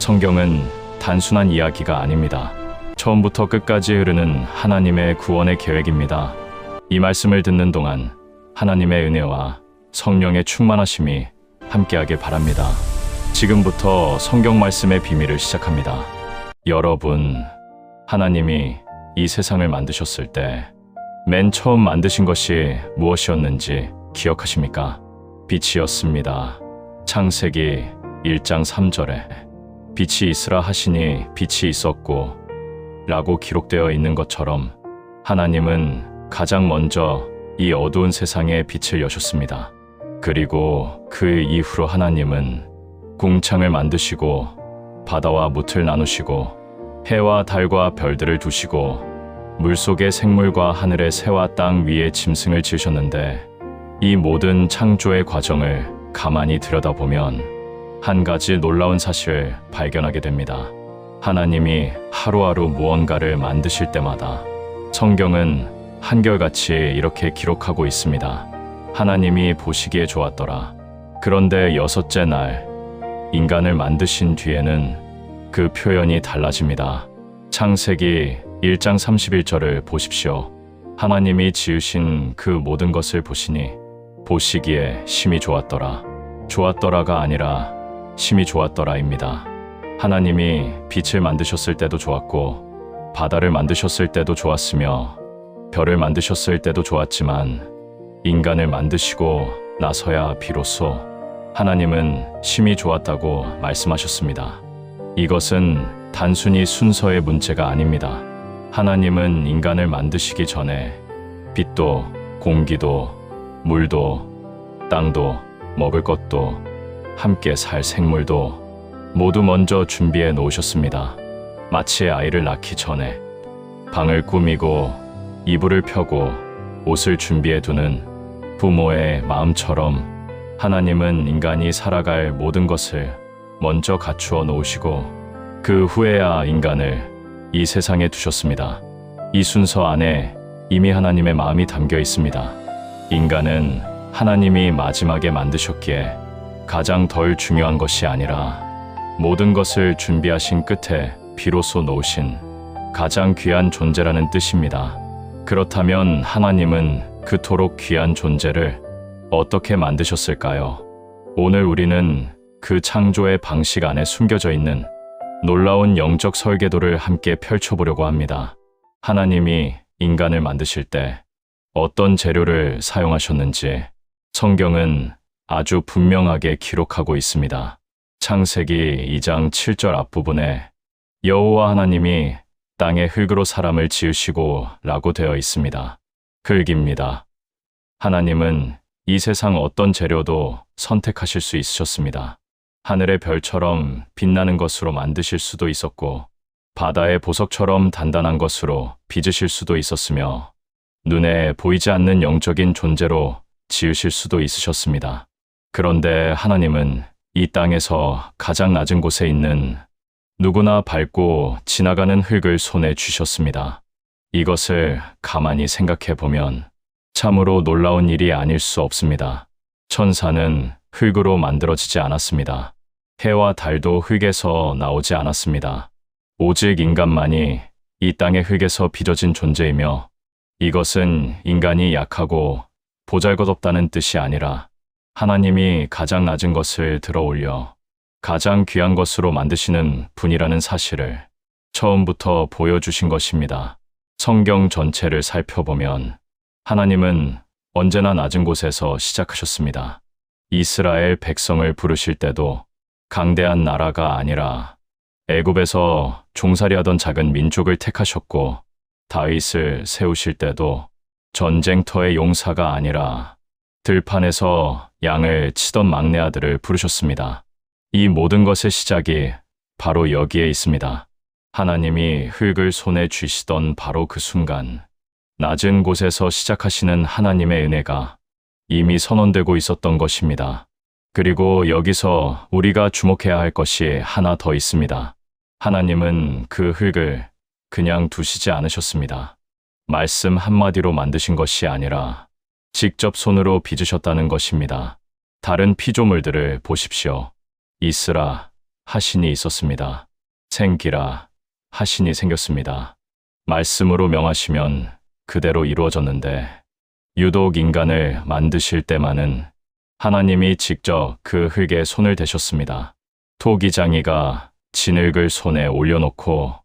성경은 단순한 이야기가 아닙니다. 처음부터 끝까지 흐르는 하나님의 구원의 계획입니다. 이 말씀을 듣는 동안 하나님의 은혜와 성령의 충만하심이 함께하길 바랍니다. 지금부터 성경 말씀의 비밀을 시작합니다. 여러분, 하나님이 이 세상을 만드셨을 때 맨 처음 만드신 것이 무엇이었는지 기억하십니까? 빛이었습니다. 창세기 1장 3절에 빛이 있으라 하시니 빛이 있었고 라고 기록되어 있는 것처럼 하나님은 가장 먼저 이 어두운 세상에 빛을 여셨습니다. 그리고 그 이후로 하나님은 궁창을 만드시고 바다와 뭇을 나누시고 해와 달과 별들을 두시고 물속의 생물과 하늘의 새와 땅 위에 짐승을 지으셨는데 이 모든 창조의 과정을 가만히 들여다보면 한 가지 놀라운 사실을 발견하게 됩니다. 하나님이 하루하루 무언가를 만드실 때마다 성경은 한결같이 이렇게 기록하고 있습니다. 하나님이 보시기에 좋았더라. 그런데 여섯째 날 인간을 만드신 뒤에는 그 표현이 달라집니다. 창세기 1장 31절을 보십시오. 하나님이 지으신 그 모든 것을 보시니 보시기에 심히 좋았더라. 좋았더라가 아니라 심히 좋았더라입니다. 하나님이 빛을 만드셨을 때도 좋았고 바다를 만드셨을 때도 좋았으며 별을 만드셨을 때도 좋았지만 인간을 만드시고 나서야 비로소 하나님은 심히 좋았다고 말씀하셨습니다. 이것은 단순히 순서의 문제가 아닙니다. 하나님은 인간을 만드시기 전에 빛도, 공기도, 물도, 땅도, 먹을 것도, 함께 살 생물도 모두 먼저 준비해 놓으셨습니다. 마치 아이를 낳기 전에 방을 꾸미고 이불을 펴고 옷을 준비해 두는 부모의 마음처럼 하나님은 인간이 살아갈 모든 것을 먼저 갖추어 놓으시고 그 후에야 인간을 이 세상에 두셨습니다. 이 순서 안에 이미 하나님의 마음이 담겨 있습니다. 인간은 하나님이 마지막에 만드셨기에 가장 덜 중요한 것이 아니라 모든 것을 준비하신 끝에 비로소 놓으신 가장 귀한 존재라는 뜻입니다. 그렇다면 하나님은 그토록 귀한 존재를 어떻게 만드셨을까요? 오늘 우리는 그 창조의 방식 안에 숨겨져 있는 놀라운 영적 설계도를 함께 펼쳐보려고 합니다. 하나님이 인간을 만드실 때 어떤 재료를 사용하셨는지 성경은 아주 분명하게 기록하고 있습니다. 창세기 2장 7절 앞부분에 여호와 하나님이 땅의 흙으로 사람을 지으시고 라고 되어 있습니다. 흙입니다. 하나님은 이 세상 어떤 재료도 선택하실 수 있으셨습니다. 하늘의 별처럼 빛나는 것으로 만드실 수도 있었고 바다의 보석처럼 단단한 것으로 빚으실 수도 있었으며 눈에 보이지 않는 영적인 존재로 지으실 수도 있으셨습니다. 그런데 하나님은 이 땅에서 가장 낮은 곳에 있는 누구나 밟고 지나가는 흙을 손에 쥐셨습니다. 이것을 가만히 생각해 보면 참으로 놀라운 일이 아닐 수 없습니다. 천사는 흙으로 만들어지지 않았습니다. 해와 달도 흙에서 나오지 않았습니다. 오직 인간만이 이 땅의 흙에서 빚어진 존재이며 이것은 인간이 약하고 보잘것없다는 뜻이 아니라 하나님이 가장 낮은 것을 들어 올려 가장 귀한 것으로 만드시는 분이라는 사실을 처음부터 보여주신 것입니다. 성경 전체를 살펴보면 하나님은 언제나 낮은 곳에서 시작하셨습니다. 이스라엘 백성을 부르실 때도 강대한 나라가 아니라 애굽에서 종살이하던 작은 민족을 택하셨고 다윗을 세우실 때도 전쟁터의 용사가 아니라 들판에서 양을 치던 막내 아들을 부르셨습니다. 이 모든 것의 시작이 바로 여기에 있습니다. 하나님이 흙을 손에 쥐시던 바로 그 순간 낮은 곳에서 시작하시는 하나님의 은혜가 이미 선언되고 있었던 것입니다. 그리고 여기서 우리가 주목해야 할 것이 하나 더 있습니다. 하나님은 그 흙을 그냥 두시지 않으셨습니다. 말씀 한마디로 만드신 것이 아니라 직접 손으로 빚으셨다는 것입니다. 다른 피조물들을 보십시오. 있으라 하신이 있었습니다. 생기라 하신이 생겼습니다. 말씀으로 명하시면 그대로 이루어졌는데 유독 인간을 만드실 때만은 하나님이 직접 그 흙에 손을 대셨습니다. 토기장이가 진흙을 손에 올려놓고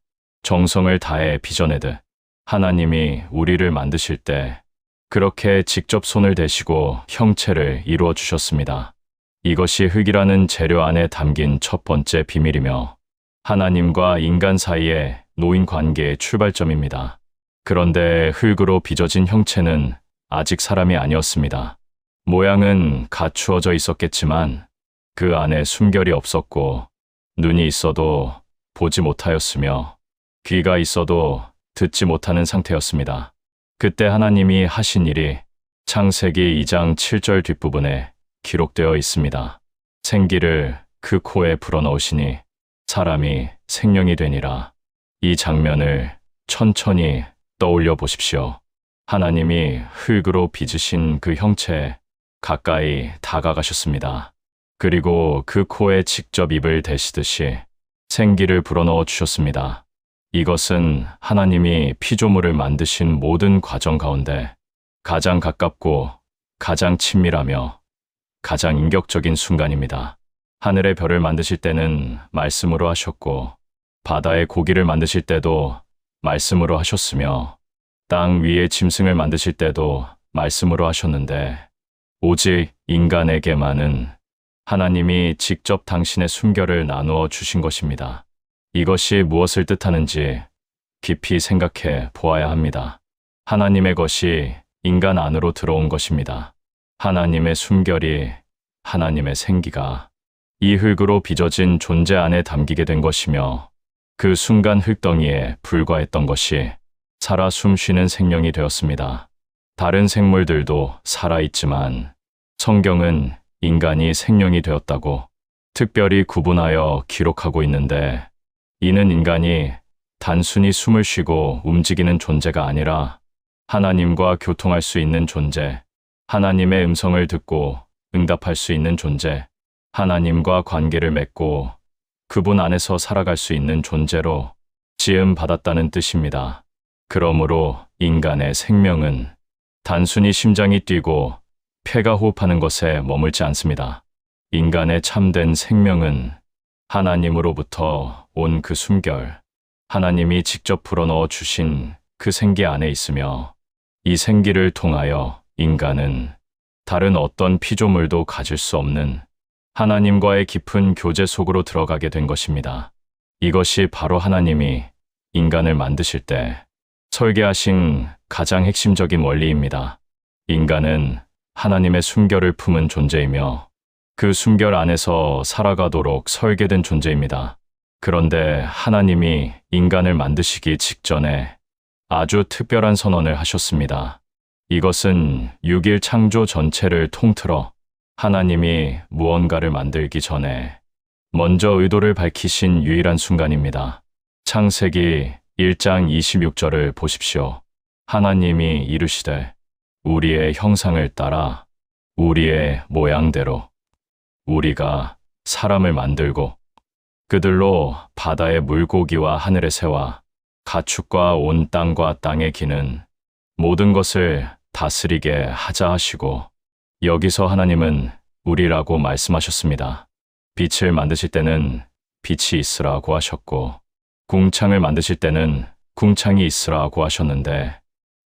정성을 다해 빚어내듯 하나님이 우리를 만드실 때 그렇게 직접 손을 대시고 형체를 이루어 주셨습니다. 이것이 흙이라는 재료 안에 담긴 첫 번째 비밀이며 하나님과 인간 사이의 노인 관계의 출발점입니다. 그런데 흙으로 빚어진 형체는 아직 사람이 아니었습니다. 모양은 갖추어져 있었겠지만 그 안에 숨결이 없었고 눈이 있어도 보지 못하였으며 귀가 있어도 듣지 못하는 상태였습니다. 그때 하나님이 하신 일이 창세기 2장 7절 뒷부분에 기록되어 있습니다. 생기를 그 코에 불어넣으시니 사람이 생명이 되니라. 이 장면을 천천히 떠올려 보십시오. 하나님이 흙으로 빚으신 그 형체에 가까이 다가가셨습니다. 그리고 그 코에 직접 입을 대시듯이 생기를 불어넣어 주셨습니다. 이것은 하나님이 피조물을 만드신 모든 과정 가운데 가장 가깝고 가장 친밀하며 가장 인격적인 순간입니다. 하늘의 별을 만드실 때는 말씀으로 하셨고 바다의 고기를 만드실 때도 말씀으로 하셨으며 땅 위의 짐승을 만드실 때도 말씀으로 하셨는데 오직 인간에게만은 하나님이 직접 당신의 숨결을 나누어 주신 것입니다. 이것이 무엇을 뜻하는지 깊이 생각해 보아야 합니다. 하나님의 것이 인간 안으로 들어온 것입니다. 하나님의 숨결이 하나님의 생기가 이 흙으로 빚어진 존재 안에 담기게 된 것이며 그 순간 흙덩이에 불과했던 것이 살아 숨쉬는 생명이 되었습니다. 다른 생물들도 살아있지만 성경은 인간이 생명이 되었다고 특별히 구분하여 기록하고 있는데 이는 인간이 단순히 숨을 쉬고 움직이는 존재가 아니라 하나님과 교통할 수 있는 존재, 하나님의 음성을 듣고 응답할 수 있는 존재, 하나님과 관계를 맺고 그분 안에서 살아갈 수 있는 존재로 지음 받았다는 뜻입니다. 그러므로 인간의 생명은 단순히 심장이 뛰고 폐가 호흡하는 것에 머물지 않습니다. 인간의 참된 생명은 하나님으로부터 온 그 숨결, 하나님이 직접 불어넣어 주신 그 생기 안에 있으며 이 생기를 통하여 인간은 다른 어떤 피조물도 가질 수 없는 하나님과의 깊은 교제 속으로 들어가게 된 것입니다. 이것이 바로 하나님이 인간을 만드실 때 설계하신 가장 핵심적인 원리입니다. 인간은 하나님의 숨결을 품은 존재이며 그 숨결 안에서 살아가도록 설계된 존재입니다. 그런데 하나님이 인간을 만드시기 직전에 아주 특별한 선언을 하셨습니다. 이것은 6일 창조 전체를 통틀어 하나님이 무언가를 만들기 전에 먼저 의도를 밝히신 유일한 순간입니다. 창세기 1장 26절을 보십시오. 하나님이 이르시되 우리의 형상을 따라 우리의 모양대로 우리가 사람을 만들고 그들로 바다의 물고기와 하늘의 새와 가축과 온 땅과 땅에 기는 모든 것을 다스리게 하자 하시고 여기서 하나님은 우리라고 말씀하셨습니다. 빛을 만드실 때는 빛이 있으라고 하셨고 궁창을 만드실 때는 궁창이 있으라고 하셨는데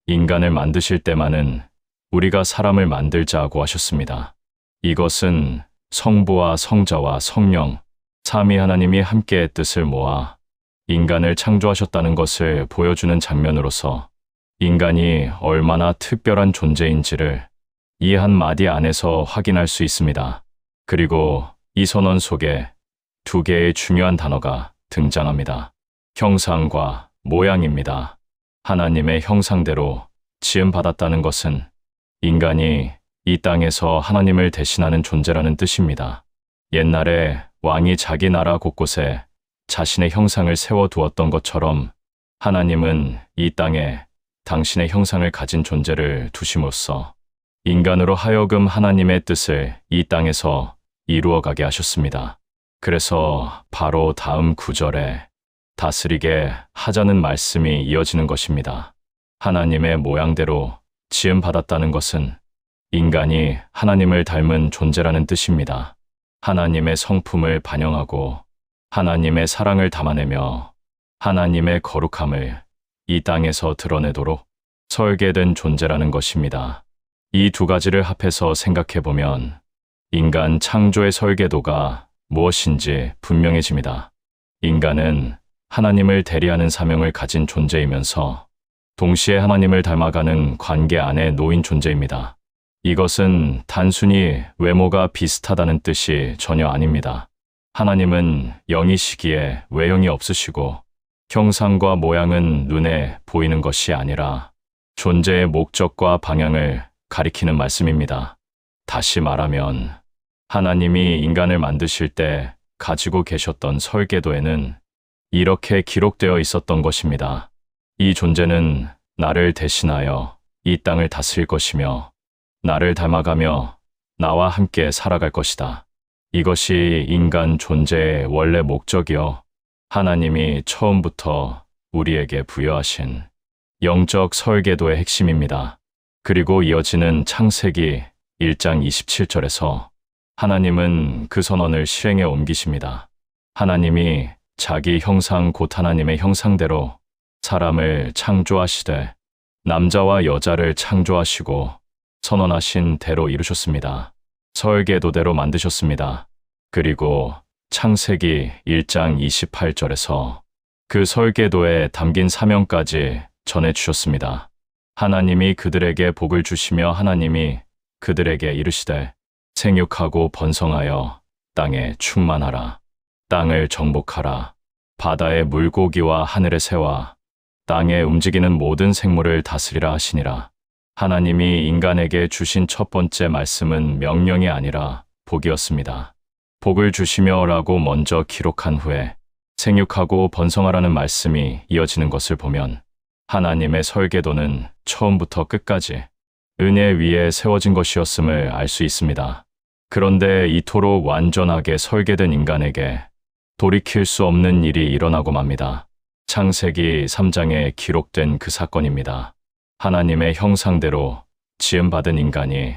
인간을 만드실 때만은 우리가 사람을 만들자고 하셨습니다. 이것은 성부와 성자와 성령, 삼위 하나님이 함께의 뜻을 모아 인간을 창조하셨다는 것을 보여주는 장면으로서 인간이 얼마나 특별한 존재인지를 이 한마디 안에서 확인할 수 있습니다. 그리고 이 선언 속에 두 개의 중요한 단어가 등장합니다. 형상과 모양입니다. 하나님의 형상대로 지음받았다는 것은 인간이 이 땅에서 하나님을 대신하는 존재라는 뜻입니다. 옛날에 왕이 자기 나라 곳곳에 자신의 형상을 세워두었던 것처럼 하나님은 이 땅에 당신의 형상을 가진 존재를 두심으로써 인간으로 하여금 하나님의 뜻을 이 땅에서 이루어가게 하셨습니다. 그래서 바로 다음 구절에 다스리게 하자는 말씀이 이어지는 것입니다. 하나님의 모양대로 지음 받았다는 것은 인간이 하나님을 닮은 존재라는 뜻입니다. 하나님의 성품을 반영하고 하나님의 사랑을 담아내며 하나님의 거룩함을 이 땅에서 드러내도록 설계된 존재라는 것입니다. 이 두 가지를 합해서 생각해 보면 인간 창조의 설계도가 무엇인지 분명해집니다. 인간은 하나님을 대리하는 사명을 가진 존재이면서 동시에 하나님을 닮아가는 관계 안에 놓인 존재입니다. 이것은 단순히 외모가 비슷하다는 뜻이 전혀 아닙니다. 하나님은 영이시기에 외형이 없으시고 형상과 모양은 눈에 보이는 것이 아니라 존재의 목적과 방향을 가리키는 말씀입니다. 다시 말하면 하나님이 인간을 만드실 때 가지고 계셨던 설계도에는 이렇게 기록되어 있었던 것입니다. 이 존재는 나를 대신하여 이 땅을 다스릴 것이며 나를 닮아가며 나와 함께 살아갈 것이다. 이것이 인간 존재의 원래 목적이요. 하나님이 처음부터 우리에게 부여하신 영적 설계도의 핵심입니다. 그리고 이어지는 창세기 1장 27절에서 하나님은 그 선언을 실행에 옮기십니다. 하나님이 자기 형상 곧 하나님의 형상대로 사람을 창조하시되 남자와 여자를 창조하시고 선언하신 대로 이루셨습니다. 설계도대로 만드셨습니다. 그리고 창세기 1장 28절에서 그 설계도에 담긴 사명까지 전해주셨습니다. 하나님이 그들에게 복을 주시며 하나님이 그들에게 이르시되 생육하고 번성하여 땅에 충만하라. 땅을 정복하라. 바다의 물고기와 하늘의 새와 땅에 움직이는 모든 생물을 다스리라 하시니라. 하나님이 인간에게 주신 첫 번째 말씀은 명령이 아니라 복이었습니다. 복을 주시며라고 먼저 기록한 후에 생육하고 번성하라는 말씀이 이어지는 것을 보면 하나님의 설계도는 처음부터 끝까지 은혜 위에 세워진 것이었음을 알 수 있습니다. 그런데 이토록 완전하게 설계된 인간에게 돌이킬 수 없는 일이 일어나고 맙니다. 창세기 3장에 기록된 그 사건입니다. 하나님의 형상대로 지음받은 인간이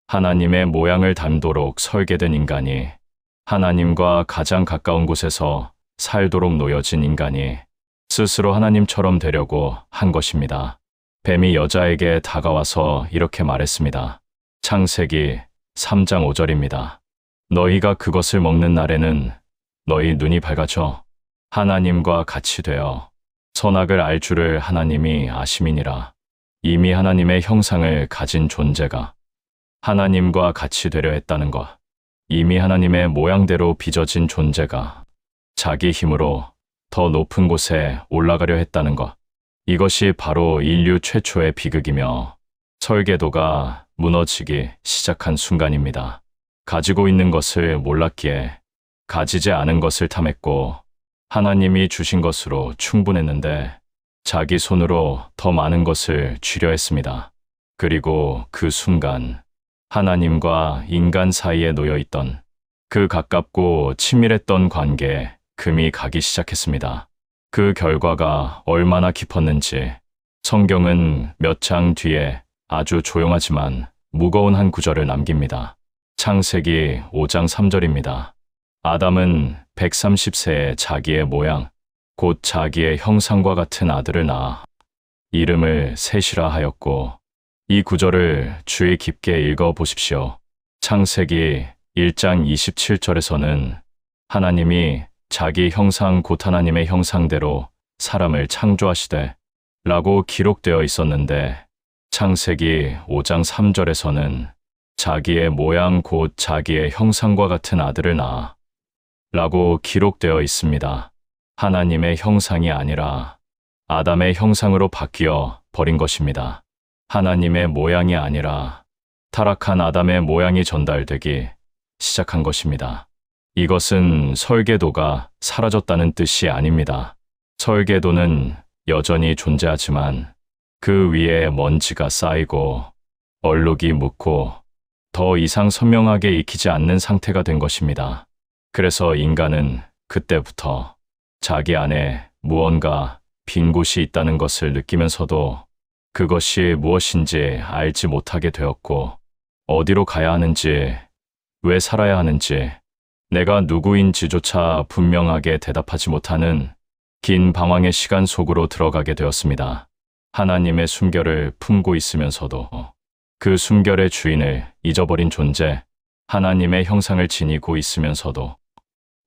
하나님의 모양을 닮도록 설계된 인간이 하나님과 가장 가까운 곳에서 살도록 놓여진 인간이 스스로 하나님처럼 되려고 한 것입니다. 뱀이 여자에게 다가와서 이렇게 말했습니다. 창세기 3장 5절입니다. 너희가 그것을 먹는 날에는 너희 눈이 밝아져 하나님과 같이 되어 선악을 알 줄을 하나님이 아심이니라. 이미 하나님의 형상을 가진 존재가 하나님과 같이 되려 했다는 것, 이미 하나님의 모양대로 빚어진 존재가 자기 힘으로 더 높은 곳에 올라가려 했다는 것, 이것이 바로 인류 최초의 비극이며 설계도가 무너지기 시작한 순간입니다. 가지고 있는 것을 몰랐기에 가지지 않은 것을 탐했고 하나님이 주신 것으로 충분했는데 자기 손으로 더 많은 것을 쥐려 했습니다. 그리고 그 순간 하나님과 인간 사이에 놓여 있던 그 가깝고 친밀했던 관계에 금이 가기 시작했습니다. 그 결과가 얼마나 깊었는지 성경은 몇 장 뒤에 아주 조용하지만 무거운 한 구절을 남깁니다. 창세기 5장 3절입니다. 아담은 130세에 자기의 모양, 곧 자기의 형상과 같은 아들을 낳아 이름을 셋이라 하였고, 이 구절을 주의 깊게 읽어 보십시오. 창세기 1장 27절에서는 하나님이 자기 형상 곧 하나님의 형상대로 사람을 창조하시되 라고 기록되어 있었는데 창세기 5장 3절에서는 자기의 모양 곧 자기의 형상과 같은 아들을 낳아 라고 기록되어 있습니다. 하나님의 형상이 아니라 아담의 형상으로 바뀌어 버린 것입니다. 하나님의 모양이 아니라 타락한 아담의 모양이 전달되기 시작한 것입니다. 이것은 설계도가 사라졌다는 뜻이 아닙니다. 설계도는 여전히 존재하지만 그 위에 먼지가 쌓이고 얼룩이 묻고 더 이상 선명하게 익히지 않는 상태가 된 것입니다. 그래서 인간은 그때부터 자기 안에 무언가 빈 곳이 있다는 것을 느끼면서도 그것이 무엇인지 알지 못하게 되었고, 어디로 가야 하는지, 왜 살아야 하는지, 내가 누구인지조차 분명하게 대답하지 못하는 긴 방황의 시간 속으로 들어가게 되었습니다. 하나님의 숨결을 품고 있으면서도 그 숨결의 주인을 잊어버린 존재, 하나님의 형상을 지니고 있으면서도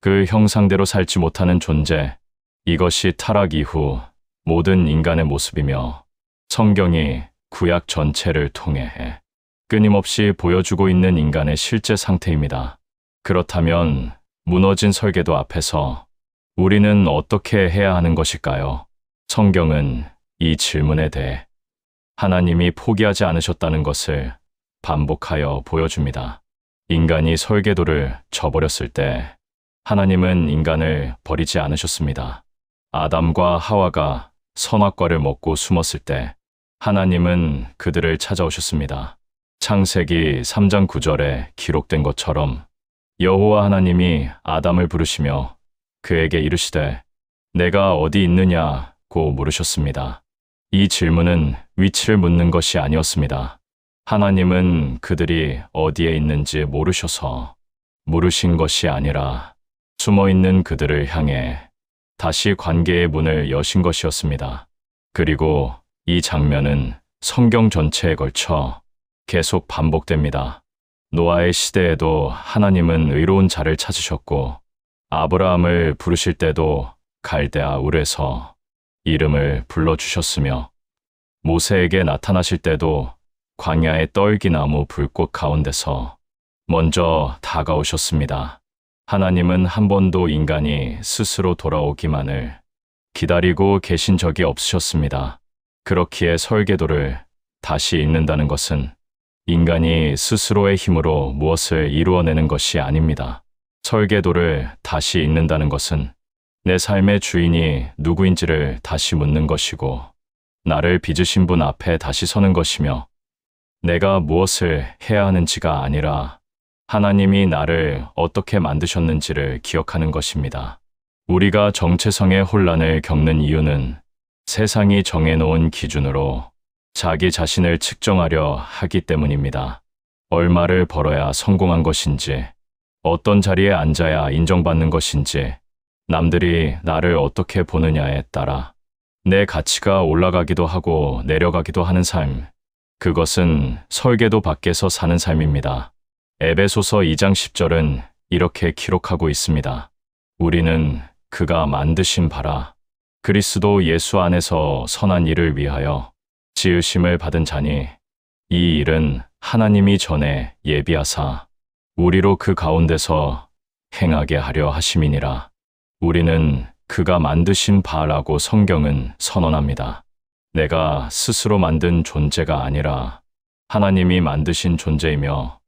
그 형상대로 살지 못하는 존재, 이것이 타락 이후 모든 인간의 모습이며 성경이 구약 전체를 통해 끊임없이 보여주고 있는 인간의 실제 상태입니다. 그렇다면 무너진 설계도 앞에서 우리는 어떻게 해야 하는 것일까요? 성경은 이 질문에 대해 하나님이 포기하지 않으셨다는 것을 반복하여 보여줍니다. 인간이 설계도를 저버렸을 때 하나님은 인간을 버리지 않으셨습니다. 아담과 하와가 선악과를 먹고 숨었을 때 하나님은 그들을 찾아오셨습니다. 창세기 3장 9절에 기록된 것처럼 여호와 하나님이 아담을 부르시며 그에게 이르시되 내가 어디 있느냐고 물으셨습니다. 이 질문은 위치를 묻는 것이 아니었습니다. 하나님은 그들이 어디에 있는지 모르셔서 물으신 것이 아니라 숨어있는 그들을 향해 다시 관계의 문을 여신 것이었습니다. 그리고 이 장면은 성경 전체에 걸쳐 계속 반복됩니다. 노아의 시대에도 하나님은 의로운 자를 찾으셨고, 아브라함을 부르실 때도 갈대아 울에서 이름을 불러주셨으며, 모세에게 나타나실 때도 광야의 떨기나무 불꽃 가운데서 먼저 다가오셨습니다. 하나님은 한 번도 인간이 스스로 돌아오기만을 기다리고 계신 적이 없으셨습니다. 그렇기에 설계도를 다시 읽는다는 것은 인간이 스스로의 힘으로 무엇을 이루어내는 것이 아닙니다. 설계도를 다시 읽는다는 것은 내 삶의 주인이 누구인지를 다시 묻는 것이고, 나를 빚으신 분 앞에 다시 서는 것이며, 내가 무엇을 해야 하는지가 아니라 하나님이 나를 어떻게 만드셨는지를 기억하는 것입니다. 우리가 정체성의 혼란을 겪는 이유는 세상이 정해놓은 기준으로 자기 자신을 측정하려 하기 때문입니다. 얼마를 벌어야 성공한 것인지, 어떤 자리에 앉아야 인정받는 것인지, 남들이 나를 어떻게 보느냐에 따라 내 가치가 올라가기도 하고 내려가기도 하는 삶, 그것은 설계도 밖에서 사는 삶입니다. 에베소서 2장 10절은 이렇게 기록하고 있습니다. 우리는 그가 만드신 바라 그리스도 예수 안에서 선한 일을 위하여 지으심을 받은 자니, 이 일은 하나님이 전에 예비하사 우리로 그 가운데서 행하게 하려 하심이니라. 우리는 그가 만드신 바라고 성경은 선언합니다. 내가 스스로 만든 존재가 아니라 하나님이 만드신 존재이며,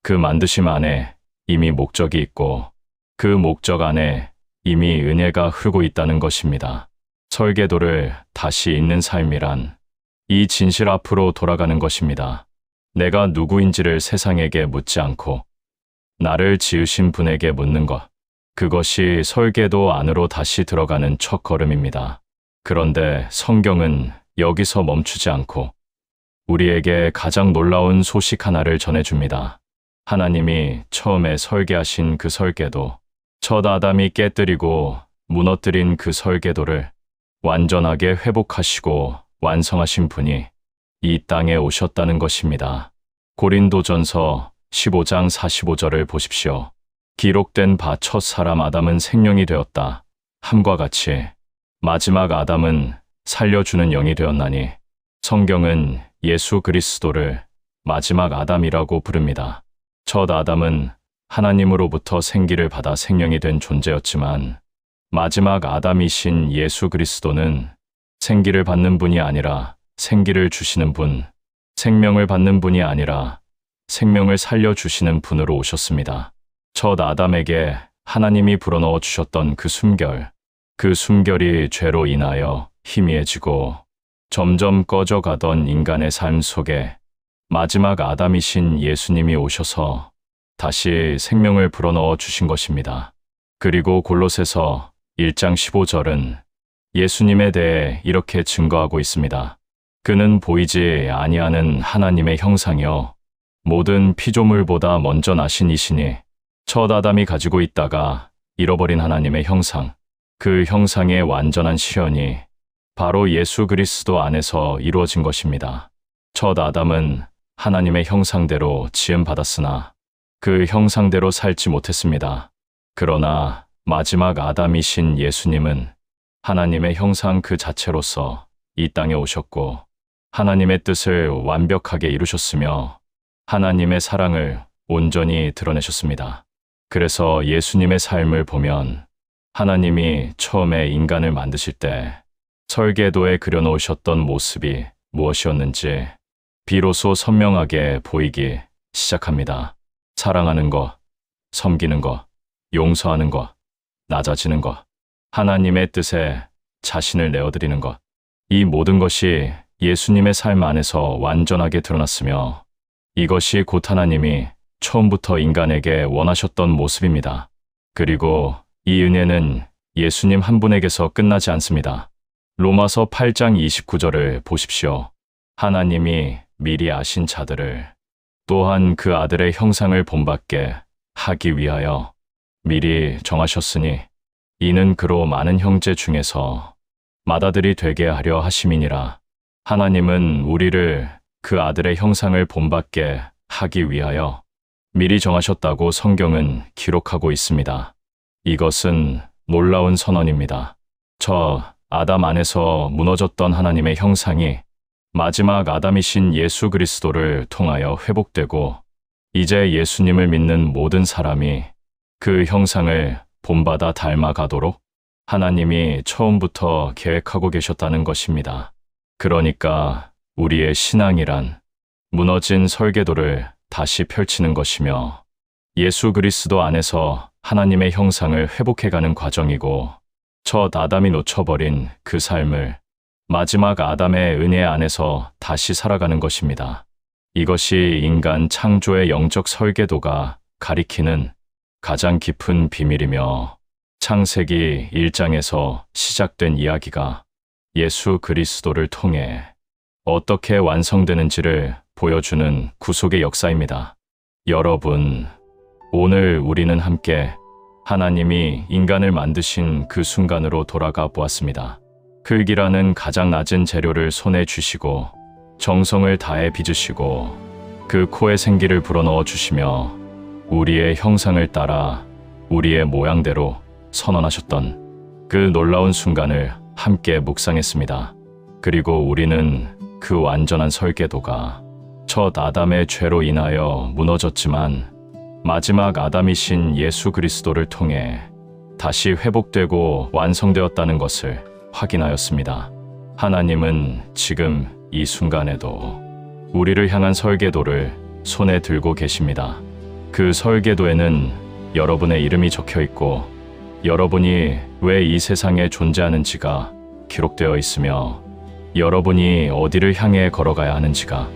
그 만드심 안에 이미 목적이 있고 그 목적 안에 이미 은혜가 흐르고 있다는 것입니다. 설계도를 다시 읽는 삶이란 이 진실 앞으로 돌아가는 것입니다. 내가 누구인지를 세상에게 묻지 않고 나를 지으신 분에게 묻는 것, 그것이 설계도 안으로 다시 들어가는 첫걸음입니다. 그런데 성경은 여기서 멈추지 않고 우리에게 가장 놀라운 소식 하나를 전해줍니다. 하나님이 처음에 설계하신 그 설계도, 첫 아담이 깨뜨리고 무너뜨린 그 설계도를 완전하게 회복하시고 완성하신 분이 이 땅에 오셨다는 것입니다. 고린도전서 15장 45절을 보십시오. 기록된 바 첫 사람 아담은 생명이 되었다 함과 같이 마지막 아담은 살려주는 영이 되었나니, 성경은 예수 그리스도를 마지막 아담이라고 부릅니다. 첫 아담은 하나님으로부터 생기를 받아 생명이 된 존재였지만, 마지막 아담이신 예수 그리스도는 생기를 받는 분이 아니라 생기를 주시는 분, 생명을 받는 분이 아니라 생명을 살려주시는 분으로 오셨습니다. 첫 아담에게 하나님이 불어넣어 주셨던 그 숨결, 그 숨결이 죄로 인하여 희미해지고 점점 꺼져가던 인간의 삶 속에 마지막 아담이신 예수님이 오셔서 다시 생명을 불어넣어 주신 것입니다. 그리고 골로새서 1장 15절은 예수님에 대해 이렇게 증거하고 있습니다. 그는 보이지 아니하는 하나님의 형상이요 모든 피조물보다 먼저 나신 이시니 첫 아담이 가지고 있다가 잃어버린 하나님의 형상, 그 형상의 완전한 실현이 바로 예수 그리스도 안에서 이루어진 것입니다. 첫 아담은 하나님의 형상대로 지음받았으나 그 형상대로 살지 못했습니다. 그러나 마지막 아담이신 예수님은 하나님의 형상 그 자체로서 이 땅에 오셨고 하나님의 뜻을 완벽하게 이루셨으며 하나님의 사랑을 온전히 드러내셨습니다. 그래서 예수님의 삶을 보면 하나님이 처음에 인간을 만드실 때 설계도에 그려놓으셨던 모습이 무엇이었는지 비로소 선명하게 보이기 시작합니다. 사랑하는 것, 섬기는 것, 용서하는 것, 낮아지는 것, 하나님의 뜻에 자신을 내어드리는 것, 이 모든 것이 예수님의 삶 안에서 완전하게 드러났으며 이것이 곧 하나님이 처음부터 인간에게 원하셨던 모습입니다. 그리고 이 은혜는 예수님 한 분에게서 끝나지 않습니다. 로마서 8장 29절을 보십시오. 하나님이 미리 아신 자들을 또한 그 아들의 형상을 본받게 하기 위하여 미리 정하셨으니 이는 그로 많은 형제 중에서 맏아들이 되게 하려 하심이니라. 하나님은 우리를 그 아들의 형상을 본받게 하기 위하여 미리 정하셨다고 성경은 기록하고 있습니다. 이것은 놀라운 선언입니다. 저 아담 안에서 무너졌던 하나님의 형상이 마지막 아담이신 예수 그리스도를 통하여 회복되고 이제 예수님을 믿는 모든 사람이 그 형상을 본받아 닮아가도록 하나님이 처음부터 계획하고 계셨다는 것입니다. 그러니까 우리의 신앙이란 무너진 설계도를 다시 펼치는 것이며 예수 그리스도 안에서 하나님의 형상을 회복해가는 과정이고 첫 아담이 놓쳐버린 그 삶을 마지막 아담의 은혜 안에서 다시 살아가는 것입니다. 이것이 인간 창조의 영적 설계도가 가리키는 가장 깊은 비밀이며 창세기 1장에서 시작된 이야기가 예수 그리스도를 통해 어떻게 완성되는지를 보여주는 구속의 역사입니다. 여러분, 오늘 우리는 함께 하나님이 인간을 만드신 그 순간으로 돌아가 보았습니다. 흙이라는 가장 낮은 재료를 손에 쥐시고 정성을 다해 빚으시고 그 코에 생기를 불어넣어 주시며 우리의 형상을 따라 우리의 모양대로 선언하셨던 그 놀라운 순간을 함께 묵상했습니다. 그리고 우리는 그 완전한 설계도가 첫 아담의 죄로 인하여 무너졌지만 마지막 아담이신 예수 그리스도를 통해 다시 회복되고 완성되었다는 것을 확인하였습니다. 하나님은 지금 이 순간에도 우리를 향한 설계도를 손에 들고 계십니다. 그 설계도에는 여러분의 이름이 적혀 있고 여러분이 왜 이 세상에 존재하는지가 기록되어 있으며 여러분이 어디를 향해 걸어가야 하는지가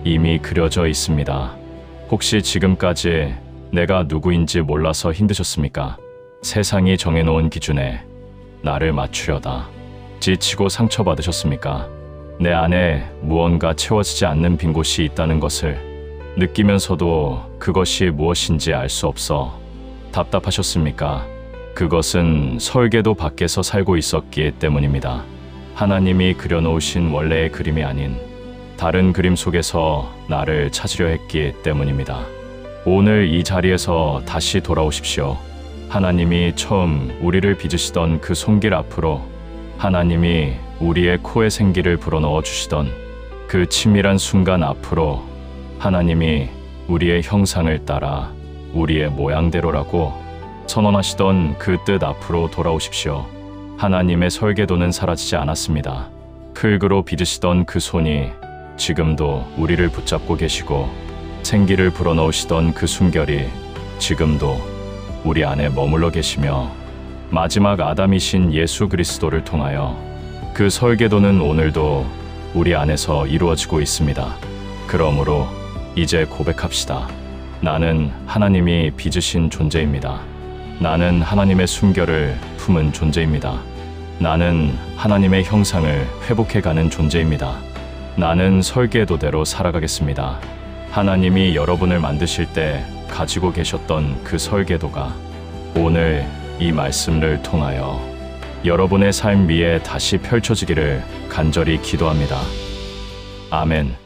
이미 그려져 있습니다. 혹시 지금까지 내가 누구인지 몰라서 힘드셨습니까? 세상이 정해놓은 기준에 나를 맞추려다 지치고 상처받으셨습니까? 내 안에 무언가 채워지지 않는 빈 곳이 있다는 것을 느끼면서도 그것이 무엇인지 알 수 없어 답답하셨습니까? 그것은 설계도 밖에서 살고 있었기 때문입니다. 하나님이 그려놓으신 원래의 그림이 아닌 다른 그림 속에서 나를 찾으려 했기 때문입니다. 오늘 이 자리에서 다시 돌아오십시오. 하나님이 처음 우리를 빚으시던 그 손길 앞으로 하나님이 우리의 코에 생기를 불어넣어 주시던 그 치밀한 순간 앞으로 하나님이 우리의 형상을 따라 우리의 모양대로라고 선언하시던 그 뜻 앞으로 돌아오십시오. 하나님의 설계도는 사라지지 않았습니다. 흙으로 빚으시던 그 손이 지금도 우리를 붙잡고 계시고 생기를 불어넣으시던 그 순결이 지금도 우리 안에 머물러 계시며 마지막 아담이신 예수 그리스도를 통하여 그 설계도는 오늘도 우리 안에서 이루어지고 있습니다. 그러므로 이제 고백합시다. 나는 하나님이 빚으신 존재입니다. 나는 하나님의 숨결을 품은 존재입니다. 나는 하나님의 형상을 회복해가는 존재입니다. 나는 설계도대로 살아가겠습니다. 하나님이 여러분을 만드실 때 가지고 계셨던 그 설계도가 오늘 이 말씀을 통하여 여러분의 삶 위에 다시 펼쳐지기를 간절히 기도합니다. 아멘.